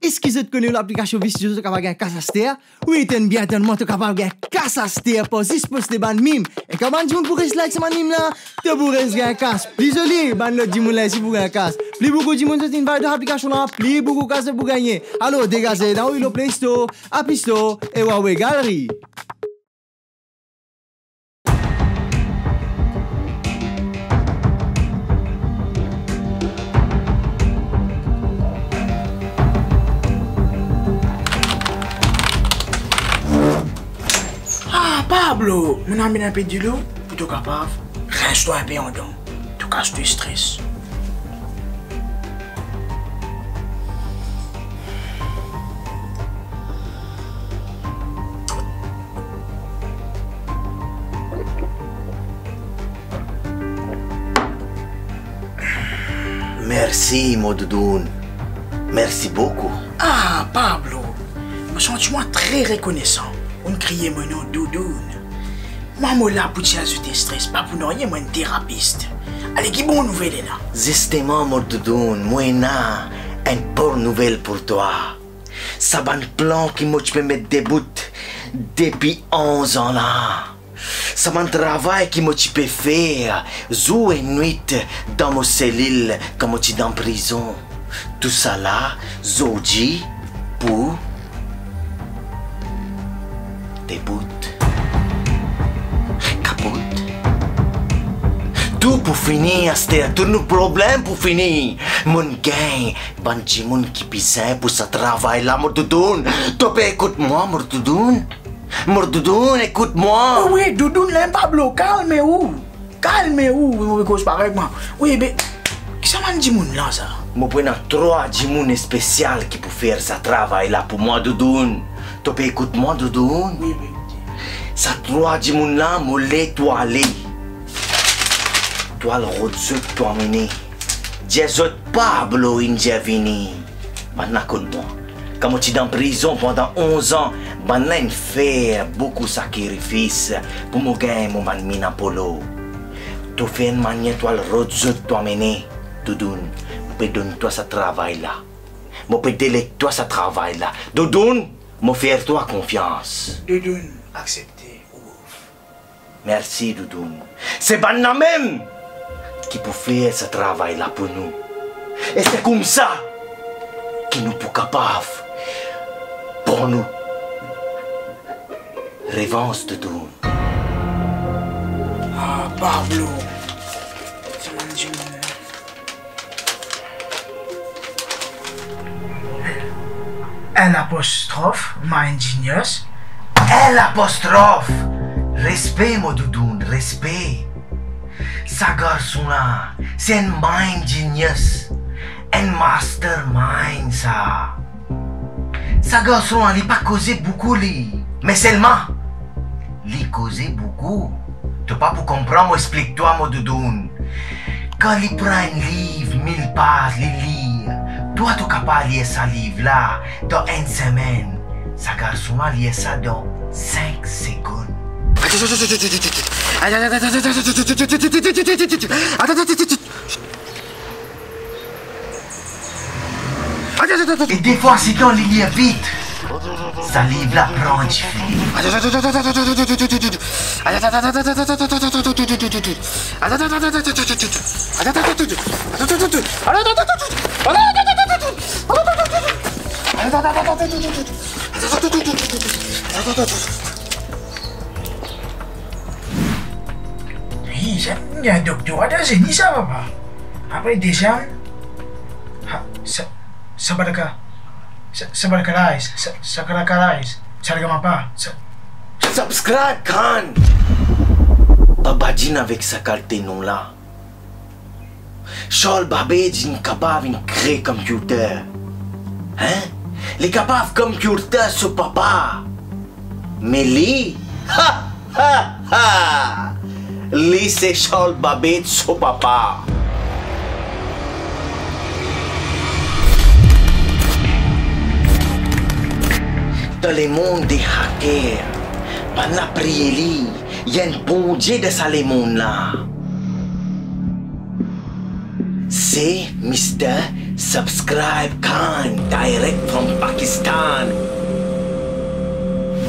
est-ce que vous connaissez l'application Visio qui capable gagner Cassaster? Oui, ten bien tellement capable gagner Cassaster pour 6 postes de ban mime. Et comment dit pour rester like ce mime là? Tu pour rester gagner casse. Plus joli, ban le dit là si vous gagner casse. Plus beaucoup dit moun c'est une valeur d'application là, plus beaucoup casse pour gagner. Alors dégagez dans le Play Store, App Store et Huawei Gallery. Pablo, mon ami n'a pas dit l'eau, pour être capable, reste-toi un peu en dedans, tu casses du stress. Merci, mon doudoune. Merci beaucoup. Ah, Pablo, me sens-tu très reconnaissant. On crie mon nom doudoune. Moi, je suis là pour t'ajouter stress, pas pour rien, moi, un thérapeute. Allez, qui bonne nouvelle est là? Justement, mon doudoune, moi, j'ai une bonne nouvelle pour toi. Ça va un plan qui moi, tu peux mettre debout depuis 11 ans là. Ça va un travail qui moi, tu peux faire jour et nuit dans mon cellule comme tu es dans prison. Tout ça là, Zoji, pour debout. Capote. Tout pour finir, c'est tout nos problèmes pour finir. Mon gain, banji mon qui pisait pour ce travail là, mon doudoune. Toi, écoute-moi, mon doudoune. Mon doudoune, écoute-moi. Oh oui, doudoune, là, Pablo, calmez-vous. Calmez-vous, cause pareil, moi. Oui, mais, qu'est-ce que ça m'a dit, mon là, ça? Moi, je 3 djimoun spécial qui pour faire ce travail là pour moi, doudoune. Toi, écoute-moi, doudoune. Oui, oui. Ça 3 djimoun là, moi, l'étoilé. Toi, le rodzut, toi, mini. Jésus Pablo, Indiavini. Maintenant, écoute-moi. Quand tu es en prison pendant 11 ans, je fait beaucoup de sacrifices pour me gagner mon mina polo. Tu fais une manière, toi, le rodzut, toi, mini. Doudoune, je peux donner toi ce travail là. Je peux déléguer toi ce travail là. Doudoune, je faire toi confiance. Doudoune, acceptez. Merci, Doudoune. C'est Banna même qui peut faire ce travail là pour nous. Et c'est comme ça que nous sommes capables pour nous. Revanche, Doudoune. Ah, Pablo. Ça m'a dit, L'apostrophe, ma ingénieuse. L'apostrophe. Respect, mon doudoune, respect. Ce garçon-là, c'est un mind genius. Un mastermind, ça. Ce garçon-là, il n'a pas causé beaucoup, lui. Mais seulement, il causé beaucoup. Tu n'as pas pour comprendre, moi, explique-toi, mon doudoune. Quand il prend un livre, 1000 pages, il lit. Toi, tu es capable de lire ce livre-là dans une semaine. Ce garçon-là, lit ça dans 5 secondes. Et des fois, si on lit vite, ça livre-là prend du fil. Oui, il y a un doctorat de génie, ça va pas. Après, déjà, ça va le cas. Ça va le cas, ça va le cas, ça le gama pas. Subscribe, Khan! Babadine avec sa carte non là. Charles Babadine capable de créer computer. Hein? Les capables computer sur papa. Mais lui, ha ha ha! Lui c'est Charles Babette sur papa. Dans le monde des hackers, par la prière, il y a un bon Dieu de ce monde là. C'est Mr. Subscribe Khan, direct from Pakistan.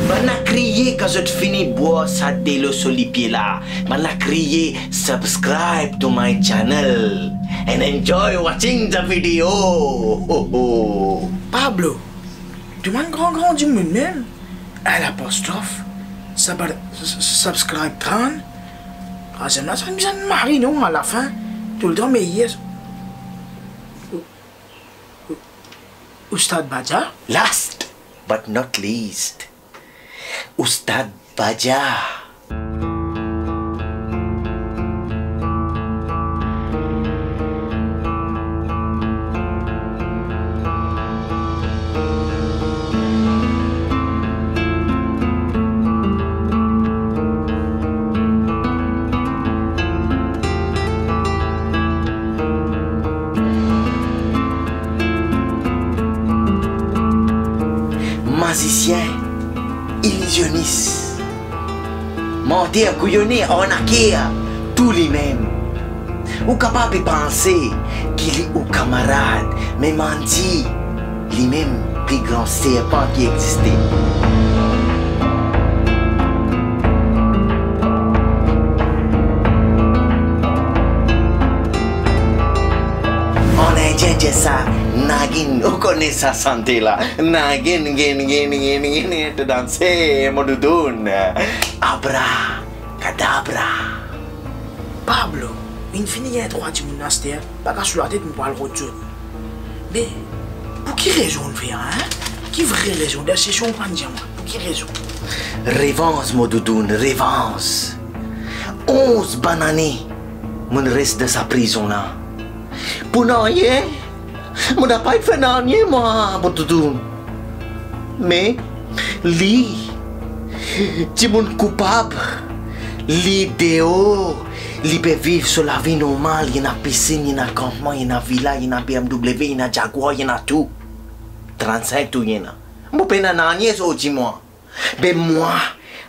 Mana crier quand je finis boire ça délo sur les pieds là. Mana crier subscribe to my channel and enjoy watching the video. Pablo, tu m'as un grand du monde même. À l'apostrophe. Subscribe Khan. Ah, ça me marie, non, à la fin. Tout le temps, mais yes. Ustad Baja. Last but not least, Ustad Baja. Magicien, illusionniste, menteur, couillonné, arnaqué, tous les mêmes. Ou capable de penser qu'il est au camarade, mais menti, les mêmes plus grands serpents qui existaient. En indien, j'ai ça. Nagin, vous connaissez sa santé là. Nagin, te danser, modoudoun. Abra, cadabra. Pablo, il finit il y a 3 du monastère, pas qu'à sur la tête, on parle de tout. Mais, pour qui raison on fait, hein? Qui vraie raison? De ces choses, on dire moi. Pour qui raison? Révance, modoudoun, révance. 11 bananes, mon reste de sa prison là. Pour rien. Je n'ai pas fait rien, moi, modoudoun. Mais, lui, c'est mon coupable. L'idéal, il peut vivre sur la vie normale. Il y a piscine, il y a campement, il y a villa, il y a BMW, il y a Jaguar, il y a tout. 35 tout, il y a. Je ne peux pas rien, ça, moi. Mais moi,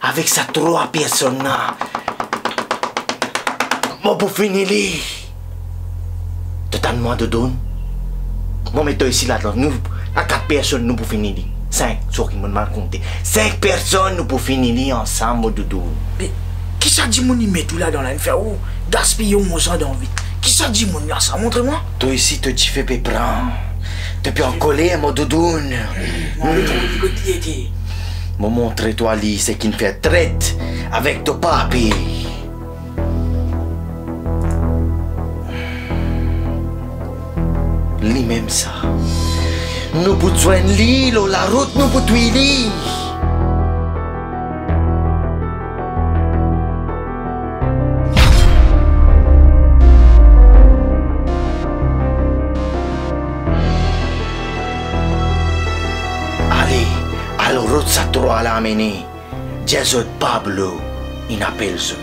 avec ces 3 personnes-là, je peux finir. Totalement de donne. Moi, mettons ici là-dedans. Nous, à 4 personnes, nous pouvons finir. 5, sauf qu'il m'a mal compté. 5 personnes, nous pouvons finir ensemble, doudou. Mais, qui ça dit mon met tout là dans la faire où? Gaspiller mon sang d'envie. Qui ça dit mon là, ça montre-moi? Toi ici, tu fais pépran. Tu peux en coller, mon doudoune. Moi, montre-toi, lui, c'est qu'il fait traite avec ton papi. Lui-même ça. Nous pouvons joindre l'île, la route, nous pouvons tuer. Allez, alors route ça trois à l'amener. Jésus Pablo, il appelle ça.